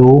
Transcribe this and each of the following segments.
2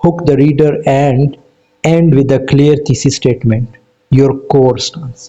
hook the reader and end with a clear thesis statement, your core stance۔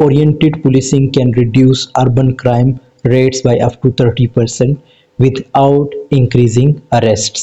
oriented policing can reduce urban crime rates by up to 30% without increasing arrests۔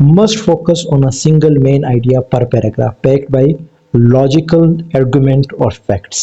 must focus on a single main idea per paragraph backed by logical argument or facts.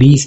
20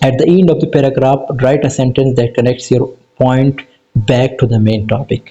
at the end of the paragraph write a sentence that connects your point back to the main topic.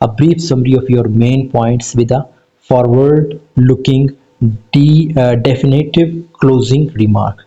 a brief summary of your main points with a forward looking definitive closing remark.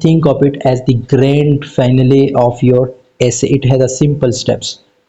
think of it as the grand finale of your essay. It has a simple steps.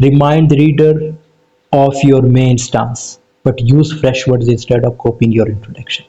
Remind the reader of your main stance, but use fresh words instead of copying your introduction.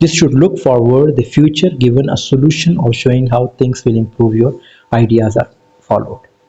this should look forward the future given a solution of showing how things will improve your ideas are followed،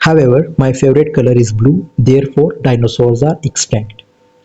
however my favorite color is blue therefore dinosaurs are extinct۔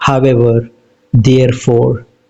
however therefore،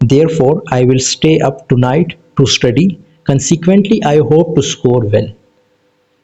therefore I will stay up tonight to study consequently I hope to score well۔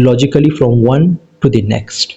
logically from one to the next،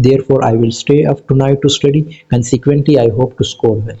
therefore I will stay up tonight to study consequently I hope to score well،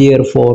therefore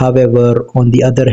however on the other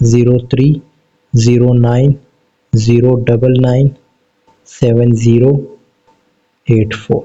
0309997084،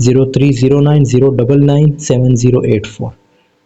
0309997084،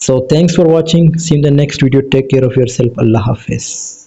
So thanks for watching. See you in the next video. Take care of yourself. Allah Hafiz.